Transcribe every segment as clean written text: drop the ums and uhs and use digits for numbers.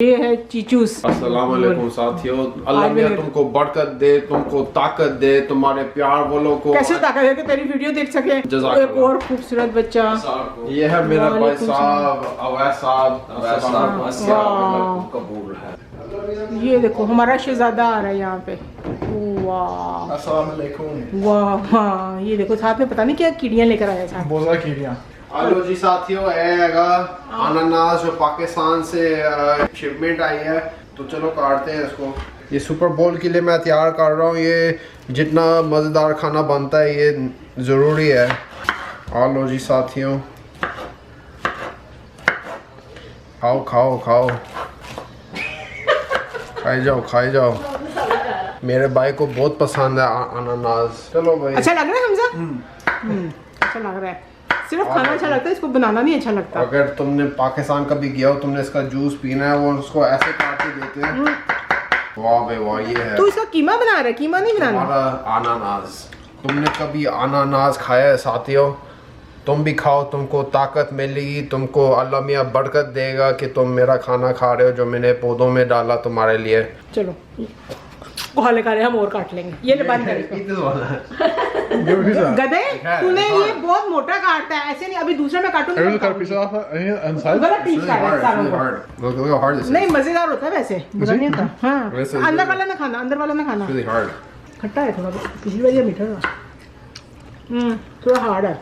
ये है चीचूस। अस्सलाम वालेकुम साथियों, अल्लाह मियां तुमको बरकत दे, तुमको ताकत दे, तुम्हारे प्यार वालों को कैसे ताकत है कि तेरी वीडियो देख सके। एक और खूबसूरत बच्चा, ये है मेरा भाई साहब अवैस साहब, कबूल है। ये देखो हमारा शहजादा आ रहा है यहाँ पे। वाह अस्सलाम वालेकुम। वाह हाँ, ये देखो साथ में पता नहीं क्या कीड़ियाँ लेकर आया साथ। बहुत सारी कीड़ियाँ। हेलो जी साथियों, अनानास जो पाकिस्तान से शिपमेंट आई है, तो चलो काटते हैं इसको। ये सुपर बोल के लिए मैं तैयार कर रहा हूँ। ये जितना मज़ेदार खाना बनता है ये ज़रूरी है। हेलो जी साथियों, खाओ खाओ खाओ, खाई जाओ। मेरे भाई को बहुत पसंद है अनानास। चलो भाई, अच्छा लग रहा है हमजा? अच्छा लग रहा है। सिर्फ खाना अच्छा लगता है, इसको बनाना नहीं अच्छा लगता। अगर तुमने पाकिस्तान कभी गया हो, तुमने इसका जूस पीना है, वो उसको ऐसे काट के देते हैं। वाह भाई वाह, ये है। तू इसका कीमा बना रहा है? कीमा नहीं बनाना। हमारा अनानास। तुमने कभी अनानास खाया है साथियों? तुम भी खाओ, तुमको ताकत मिलेगी, तुमको अल्लाह मियां बरकत देगा कि तुम मेरा खाना खा रहे हो जो मैंने पौधों में डाला तुम्हारे लिए। चलो कोहले का हम और काट लेंगे। ये बंद कर गधे, तूने ये बहुत मोटा काटता है, ऐसे नहीं। अभी दूसरा मैं काटूंगा। नहीं मजेदार होता है वैसे, बुरा नहीं होता। हाँ अंदर वाला ना खाना, अंदर वाला ना खाना। खट्टा है थोड़ा, पिछली बार ये मीठा था। थोड़ा हार्ड है।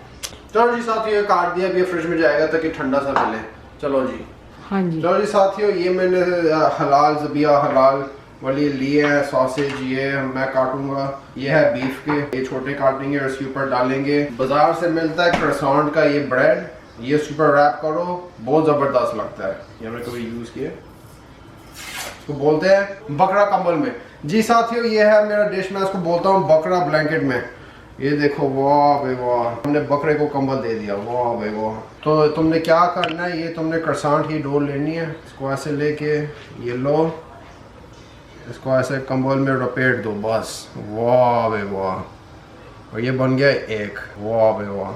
चलो जी साथियों, काट दिया, अभी फ्रिज में जाएगा ताकि ठंडा सा मिले। चलो जी। हाँ जी। चलो जी साथियों, ये मैंने हलाल ज़बिया हलाल वाली लिए है सॉसेज, ये मैं काटूंगा। ये है बीफ के, ये छोटे काटेंगे और इसके ऊपर डालेंगे। बाजार से मिलता है क्रॉसॉन्ट का ये ब्रेड, ये इसके ऊपर रैप करो, बहुत जबरदस्त लगता है। ये मैंने कभी यूज किया, इसको बोलते हैं बकरा कंबल में। जी साथियों, ये है मेरा डिश, मैं इसको बोलता हूँ बकरा ब्लैंकेट में। ये देखो, वाह भाई वाह, हमने बकरे को कंबल दे दिया। वाह भाई वाह। तो तुमने क्या करना है, ये तुमने क्रॉसॉन्ट की डो लेनी है, इसको ऐसे लेके ये लो, इसको ऐसे कंबल में लपेट दो बस। वाह भाई वाह, और ये बन गया एक। वाह भाई वाह।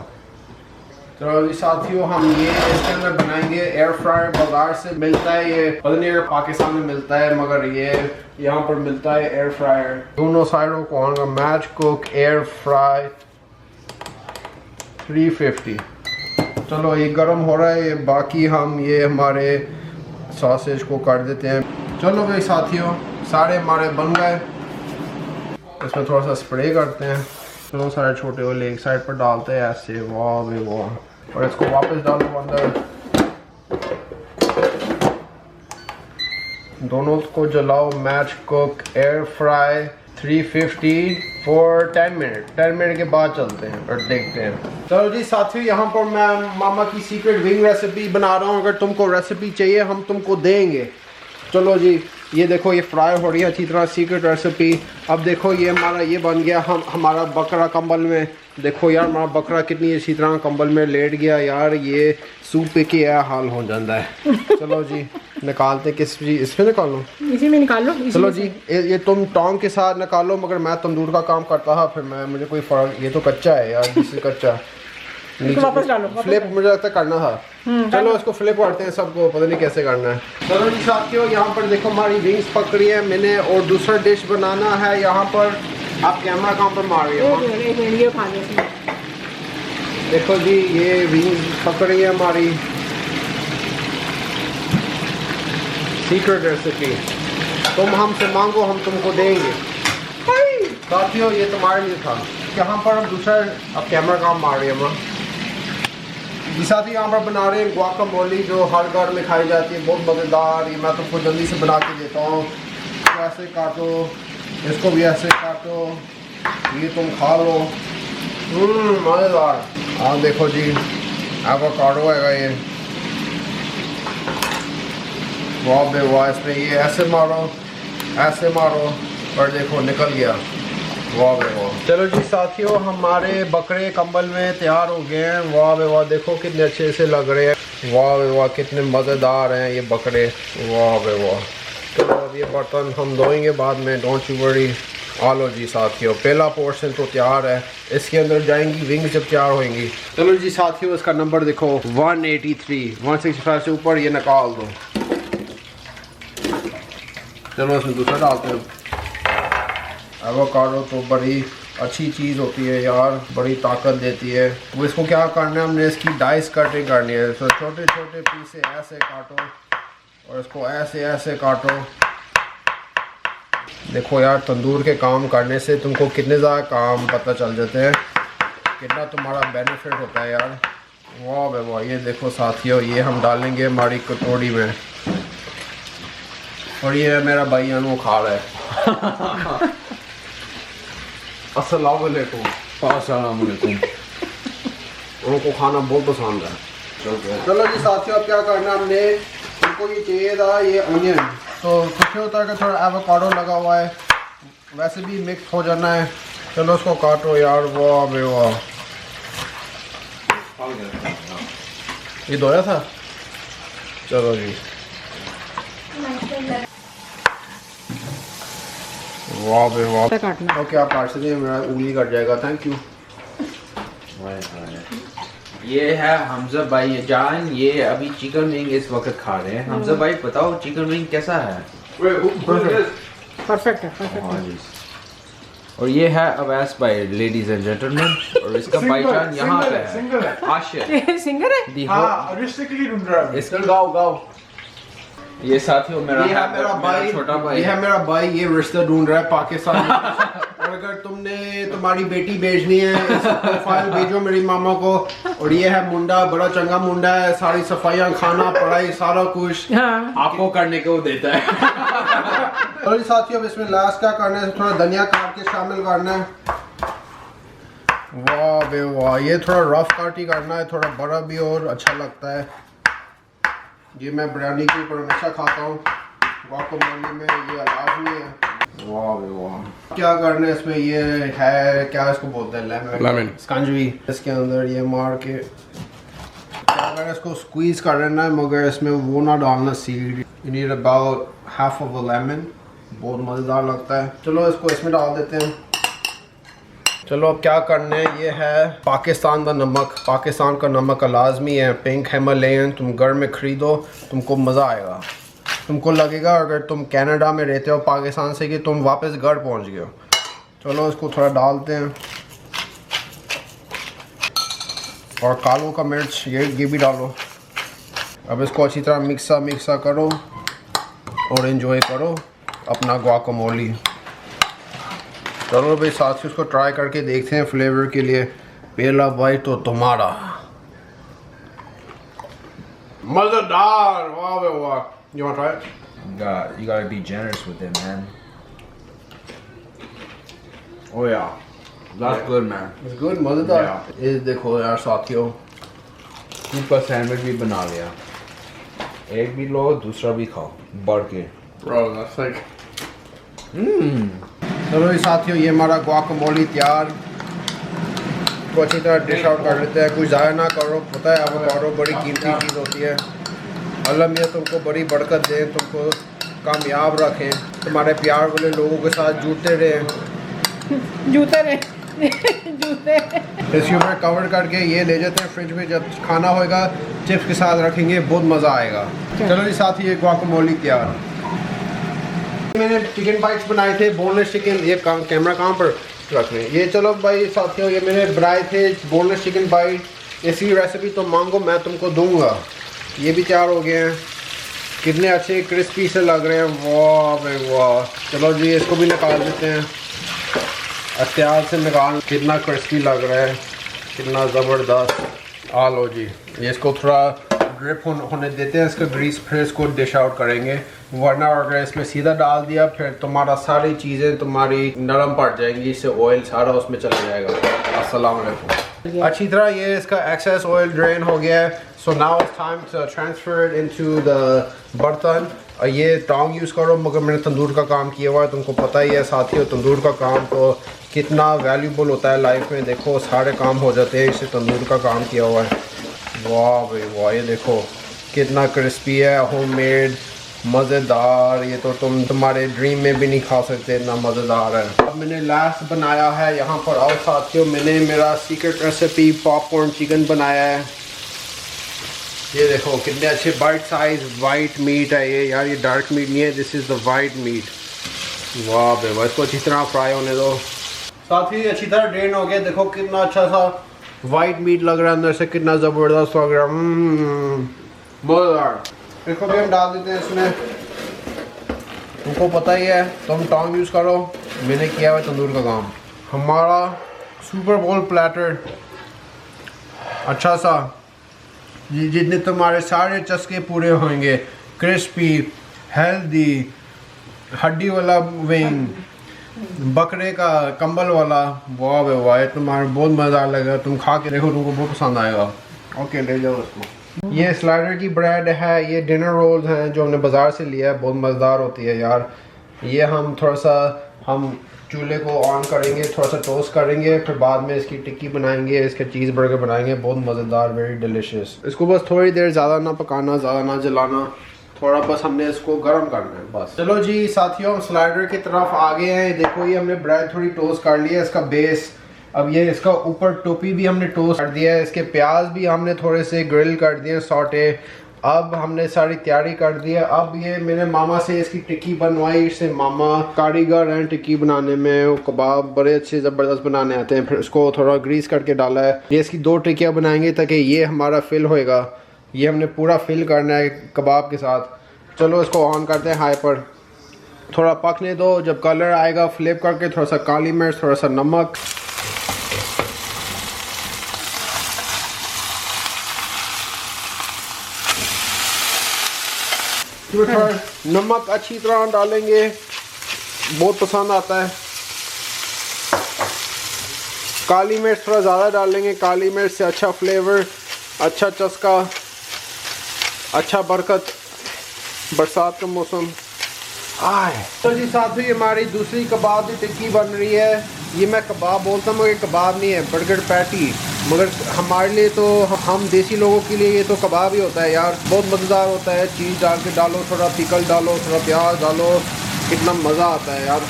चलो जी साथियों, हम ये इसके अंदर बनाएंगे। एयर फ्रायर बाजार से मिलता है, ये पता नहीं अगर पाकिस्तान में मिलता है, मगर ये यहाँ पर मिलता है एयर फ्रायर। दोनों साइडों को होगा मैच कुक एयर फ्राई 350। चलो ये गर्म हो रहा है, ये बाकी हम ये हमारे सॉसेज को कर देते हैं। चलो भाई साथियों, सारे हमारे बन गए। इसमें थोड़ा सा स्प्रे करते हैं, दोनों सारे छोटे वाले एक साइड पर डालते हैं ऐसे। वाह भाई वाह, और इसको वापस डालो अंदर। दोनों को जलाओ। Match cook air fry 350 for 10 minute. 10 minute के बाद चलते हैं और देखते हैं। चलो जी साथियों, यहाँ पर मैं मामा की सीक्रेट विंग रेसिपी बना रहा हूँ। अगर तुमको रेसिपी चाहिए हम तुमको देंगे। चलो जी, ये देखो ये फ्राई हो रही है अच्छी तरह, सीक्रेट रेसिपी। अब देखो ये हमारा ये बन गया, हमारा बकरा कंबल में। देखो यार, हमारा बकरा कितनी अच्छी तरह कंबल में लेट गया यार। ये सूप पे के हाल हो जाता है। चलो जी निकालते, किस इसमें निकालो? इसी में निकाल लो। चलो जी, ये तुम टोंग के साथ निकालो, मगर मैं तंदूर का काम करता था, फिर मुझे कोई फर्क। ये तो कच्चा है यार, जिससे कच्चा वापस डालो। फ्लिप मुझे लगता है करना था। चलो इसको फ्लिप करते हैं, सबको पता नहीं कैसे करना है। चलो जी साथियों, यहाँ पर देखो हमारी विंग्स पकड़ी है मैंने, और दूसरा डिश बनाना है। यहाँ पर आप कैमरा कहाँ पर मार रही हो? देखो जी, ये विंग्स पकड़ी है हमारी सीक्रेट रेसिपी। तुम हमसे मांगो, हम तुमको देंगे। साथियों ये तुम्हारे लिए था। यहाँ पर हम दूसरा, अब कैमरा काम मार रही है माँ। साथ ही यहाँ पर बना रहे हैं गुआकामोली, जो हर घर में खाई जाती है, बहुत मज़ेदार। ये मैं तुमको जल्दी से बना के देता हूँ। ऐसे काटो, इसको भी ऐसे काटो, ये तुम खा लो। मज़ेदार। हाँ देखो जी, एवोकाडो है ये। वाह बे वाह, इसमें ये ऐसे मारो और देखो निकल गया। वाह बे वाह। चलो जी साथियों, हमारे बकरे कंबल में तैयार हो गए हैं। वाह बे वाह, देखो कितने अच्छे से लग रहे हैं। वाह बे वाह, कितने मज़ेदार हैं ये बकरे। वाह बे वाह। चलो अब ये बर्तन हम धोएंगे बाद में, डोंट यू वरी। आलो जी साथियों, पहला पोर्शन तो तैयार है, इसके अंदर जाएंगी विंग्स जब तैयार होंगी। चलो जी साथियों, इसका नंबर देखो 183, 165 से ऊपर ये निकाल दो। चलो इसमें दूसरा डालते हैं। एवोकाडो तो बड़ी अच्छी चीज़ होती है यार, बड़ी ताकत देती है। वो इसको क्या करना है, हमने इसकी डाइस कटिंग करनी है। तो छोटे छोटे पीस ऐसे काटो और इसको ऐसे ऐसे काटो। देखो यार, तंदूर के काम करने से तुमको कितने ज़्यादा काम पता चल जाते हैं, कितना तुम्हारा बेनिफिट होता है यार। वाह भाई वाह। ये देखो साथियों, ये हम डालेंगे हमारी कटोरी में और ये मेरा भाई वो खा रहा है। अस्सलाम वालेकुम। उनको खाना बहुत पसंद है। चलो जी साथियों, अब क्या करना हमने, उनको ये चाहिए था ये अनियन, तो कुछ होता है कि थोड़ा एवोकाडो लगा हुआ है, वैसे भी मिक्स हो जाना है। चलो उसको काटो यार। वाह बे वाह, ये धोया था। चलो जी, वाह बे वाह। ओके आप काट सकते हैं, मेरा उंगली कट जाएगा। Thank you. ये है हमजा भाई जान, ये अभी चिकन विंग इस वक्त खा रहे हैं। हमजा भाई बताओ चिकन विंग कैसा है? परफेक्ट है, और ये है अवैस भाई, लेडीज एंड जेंटलमैन, और इसका भाईजान यहाँ पे है। आशिर सिंगर है। इसकी गाओ। ये साथियों मेरा भाई, छोटा भाई, ये है मेरा भाई, ये रिश्ता ढूंढ रहा है पाकिस्तान में। और अगर तुमने तुम्हारी बेटी भेजनी है, प्रोफाइल भेजो मेरी मामा को। और ये है मुंडा, बड़ा चंगा मुंडा है, सारी सफाइयाँ, खाना, पढ़ाई, सारा कुछ आपको करने को देता है। और साथियों, अब इसमें लास्ट क्या करना है, थोड़ा धनिया काट के शामिल करना है। वाह बे वाह, ये थोड़ा रफ काट ही करना है, थोड़ा बड़ा भी और अच्छा लगता है। ये मैं बिरयानी के ऊपर हमेशा खाता हूँ, गुआकामोले में ये लाजमी है। वाह बे वाह। क्या करना है इसमें, ये है क्या इसको बोलते हैं, लेमन स्कंजवी। इसके अंदर ये मार के क्या करना है, इसको स्क्वीज कर लेना है, मगर इसमें वो ना डालना seed. You need about half of a lemon, बहुत मज़ेदार लगता है। चलो इसको इसमें डाल देते हैं। चलो अब क्या करना है, ये है पाकिस्तान का नमक। पाकिस्तान का नमक लाजमी है, पिंक हिमालयन। तुम घर में ख़रीदो, तुमको मज़ा आएगा। तुमको लगेगा अगर तुम कनाडा में रहते हो पाकिस्तान से कि तुम वापस घर पहुंच गए हो। चलो इसको थोड़ा डालते हैं, और कालों का मिर्च ये भी डालो। अब इसको अच्छी तरह मिक्सा करो और एंजॉय करो अपना गुआकामोले। चलो भाई साथ ही उसको ट्राई करके देखते हैं फ्लेवर के लिए। पहला बाइट तो तुम्हारा, मजेदार। वाह बे वाह। You want to try it? You gotta be generous with it, man. Oh yeah, that's good, man. It's good, मजेदार। Yeah. ये देखो यार साथियों, ऊपर सैंडविच भी बना लिया, एक भी लो दूसरा भी खाओ बढ़ के। Bro, that's like चलो ये साथियों, ये हमारा गुआकामोले तैयार। तो अच्छी तरह डिश आउट कर लेते हैं, कुछ ज़ाया ना करो। पता है एवोकाडो बड़ी कीमती चीज़ होती है। अल्लाह मियाँ तुमको बड़ी बरकत दें, तुमको कामयाब रखें, तुम्हारे प्यार वाले लोगों के साथ जुड़ते रहें। इसके ऊपर कवर करके ये ले जाते हैं फ्रिज में, जब खाना होएगा चिप्स के साथ रखेंगे, बहुत मज़ा आएगा। चलो जी साथ ही ये गुआकामोले तैयार। मैंने चिकन बाइट्स बनाए थे, बोनलेस चिकन। ये कैमरा कहाँ पर रखने, ये चलो भाई साथियों, ये मैंने बनाए थे बोनलेस चिकन बाइट। इसकी रेसिपी तो मांगो, मैं तुमको दूंगा। ये भी तैयार हो गए हैं, कितने अच्छे क्रिस्पी से लग रहे हैं। वाह भाई वाह। चलो जी इसको भी निकाल देते हैं, अख्तियार से निकाल। कितना क्रिस्पी लग रहा है, कितना ज़बरदस्त। आ लो जी, ये इसको थोड़ा ड्रिप होने देते हैं इसका ग्रीस, फिर इसको डिश आउट करेंगे। वरना अगर इसमें सीधा डाल दिया फिर तुम्हारा सारी चीज़ें तुम्हारी नरम पड़ जाएंगी, इससे ऑयल सारा उसमें चला जाएगा। अस्सलाम वालेकुम। अच्छी तरह ये इसका एक्सेस ऑयल ड्रेन हो गया है। So now it's time to transfer it into the बर्तन। ये टोंग यूज़ करो, मगर मैंने तंदूर का काम किया हुआ है, तुमको पता ही है साथियों, तंदूर का काम तो कितना वैल्यूबल होता है लाइफ में। देखो सारे काम हो जाते हैं, इससे तंदूर का काम किया हुआ है। वाह भाई वाह, ये देखो कितना क्रिस्पी है, होममेड, मज़ेदार। ये तो तुम्हारे ड्रीम में भी नहीं खा सकते, इतना मज़ेदार है। अब मैंने लास्ट बनाया है यहाँ पर, आओ साथियों, मैंने मेरा सीक्रेट रेसिपी पॉपकॉर्न चिकन बनाया है। ये देखो कितने अच्छे बाइट साइज वाइट मीट है ये यार, ये डार्क मीट नहीं है, this is the white meet. वाह बे वाह, इसको अच्छी तरह फ्राई होने दो। साथ ही अच्छी तरह ड्रेन हो गया, देखो कितना अच्छा सा वाइट मीट लग रहा है अंदर से, कितना ज़बरदस्त लग रहा है, मज़ेदार। इसको भी हम डाल देते हैं इसमें। तुमको पता ही है, तुम टॉन्ग यूज़ करो, मैंने किया हुआ तंदूर का काम। हमारा सुपर बोल प्लेटर अच्छा सा, जितने तुम्हारे सारे चस्के पूरे होंगे, क्रिस्पी, हेल्दी, हड्डी वाला विंग, बकरे का कंबल वाला, वाह बे वाह, तुम्हारा बहुत मज़ेदार लगेगा। तुम खा के देखो, तुमको बहुत पसंद आएगा। ओके ले जाओ उसको। ये स्लाइडर की ब्रेड है, ये डिनर रोल्स हैं जो हमने बाज़ार से लिया है, बहुत मज़ेदार होती है यार। ये हम थोड़ा सा चूल्हे को ऑन करेंगे, थोड़ा सा टोस्ट करेंगे, फिर बाद में इसकी टिक्की बनाएंगे, इसके चीज़ बर्गर बनाएंगे, बहुत मज़ेदार, वेरी डिलीशियस। इसको बस थोड़ी देर ज़्यादा ना पकाना, ज़्यादा ना जलाना, थोड़ा बस हमने इसको गर्म करना है बस। चलो जी साथियों, हम स्लाइडर की तरफ आ गए हैं। देखो ये हमने ब्रेड थोड़ी टोस्ट कर लिया है, इसका बेस। अब ये इसका ऊपर टोपी भी हमने टोस्ट कर दिया है, इसके प्याज भी हमने थोड़े से ग्रिल कर दिए, सॉटे। अब हमने सारी तैयारी कर दी है। अब ये मेरे मामा से इसकी टिक्की बनवाई, इससे मामा कारीगर हैं टिक्की बनाने में, वो कबाब बड़े अच्छे ज़बरदस्त बनाने आते हैं। फिर इसको थोड़ा ग्रीस करके डाला है। ये इसकी 2 टिक्कियाँ बनाएंगे ताकि ये हमारा फिल होएगा। ये हमने पूरा फिल करना है कबाब के साथ। चलो इसको ऑन करते हैं हाई पर, थोड़ा पकने दो। जब कलर आएगा फ्लिप करके थोड़ा सा काली मिर्च, थोड़ा सा नमक, थोड़ा नमक अच्छी तरह डालेंगे, बहुत पसंद आता है। काली मिर्च थोड़ा ज़्यादा डालेंगे, काली मिर्च से अच्छा फ्लेवर, अच्छा चस्का, अच्छा बरकत, बरसात का मौसम आए। तो जी साथ ही हमारी दूसरी कबाब की टिक्की बन रही है। ये मैं कबाब बोलता हूँ, ये कबाब नहीं है, बर्गर पैटी, मगर हमारे लिए तो, हम देसी लोगों के लिए ये तो कबाब ही होता है यार। बहुत मज़ेदार होता है, चीज़ डाल के डालो, थोड़ा पिकल डालो, थोड़ा प्याज डालो, कितना मज़ा आता है यार।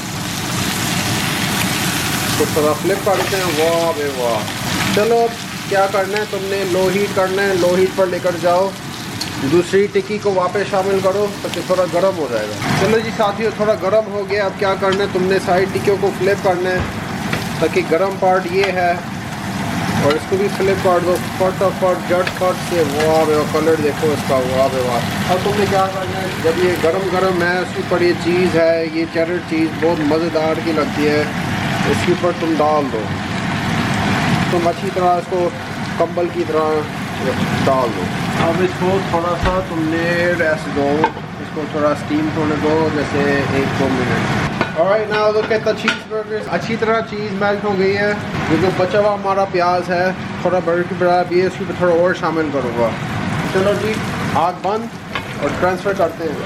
तो थोड़ा फ्लिप करते हैं, वाह बे वाह। चलो क्या करना है, तुमने लो हीट करना है, लो हीट पर लेकर जाओ। दूसरी टिक्की को वापस शामिल करो ताकि थोड़ा गर्म हो जाएगा। चलो जी साथियों, थोड़ा गर्म हो गया। अब क्या करना है, तुमने सारी टिक्कियों को फ्लिप करना है ताकि गर्म पार्ट ये है, और इसको भी फ्लिप कर दो फटाफट झटपट से। वाह बे, कलर देखो इसका, वाह बे वाह। अब तुमने क्या करना है, जब ये गरम है, उसके ऊपर ये चीज़ है, ये चेडर चीज़ बहुत मज़ेदार की लगती है, इसके ऊपर तुम डाल दो। तुम अच्छी तरह इसको कंबल की तरह डाल दो। अब इसको थोड़ा सा तुमने रेस्ट दो, इसको थोड़ा स्टीम होने दो, जैसे 1-2 minute. Alright, now look at the cheeseburger. अच्छी तरह चीज़ मेल्ट हो गई है। ये जो बचा हुआ हमारा प्याज है, थोड़ा बर्गर की बड़ा भी है, इसके ऊपर थोड़ा और शामिल करूँगा। चलो जी, आग बंद और ट्रांसफ़र करते हैं।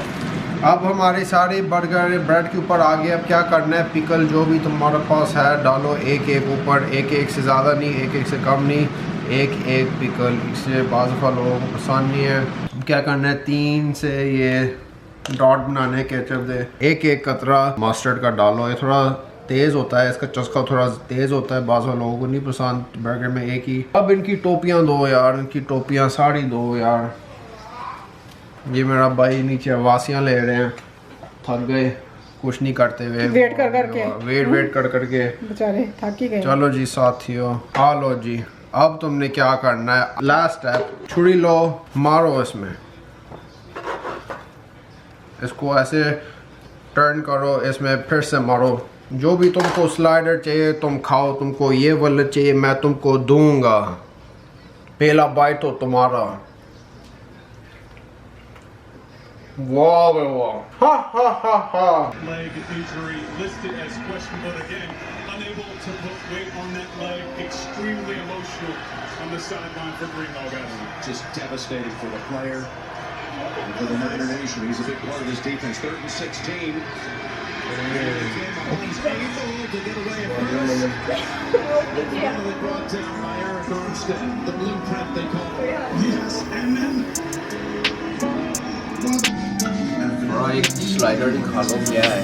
अब हमारे सारे बर्गर ब्रेड के ऊपर आ गए। अब क्या करना है, पिकल जो भी तुम्हारे पास है डालो, एक ऊपर, एक से ज़्यादा नहीं, एक से कम नहीं, एक पिकल। इससे बाज़ लोगों को पसंद नहीं है। अब क्या करना है, 3 से ये डॉट बनाने केचप दे, एक कतरा मस्टर्ड का डालो। ये थोड़ा तेज़ होता है, इसका चस्का थोड़ा तेज़ होता है, बाज़ लोगों को नहीं पसंद बर्गर में एक ही। अब इनकी टोपियाँ दो यार, इनकी टोपियाँ सारी दो यार। ये मेरा भाई नीचे वासियाँ ले रहे हैं, थक गए कुछ नहीं करते हुए, वेट कर करके, वेट कर करके बेचारे थक ही गए। चलो जी साथियों, आ लो जी। अब तुमने क्या करना है, लास्ट स्टेप, छुरी लो, मारो इसमें, इसको ऐसे टर्न करो, इसमें फिर से मारो। जो भी तुमको स्लाइडर चाहिए तुम खाओ, तुमको ये वाला चाहिए मैं तुमको दूंगा, पहला बाइट तो तुम्हारा। वाह वाह, हा हा हा हा। Leg injury listed as questionable, but again unable to put weight on that leg. Extremely emotional on the sideline for Green Novera. Just devastating for the player and for the Niner Nation. He's a big part of this defense. 3rd and 16. He's able to get away at first. Finally brought down by Eric Armstead. The blueprint they call it. Yes, and then. एक slider ही खा लो, क्या है?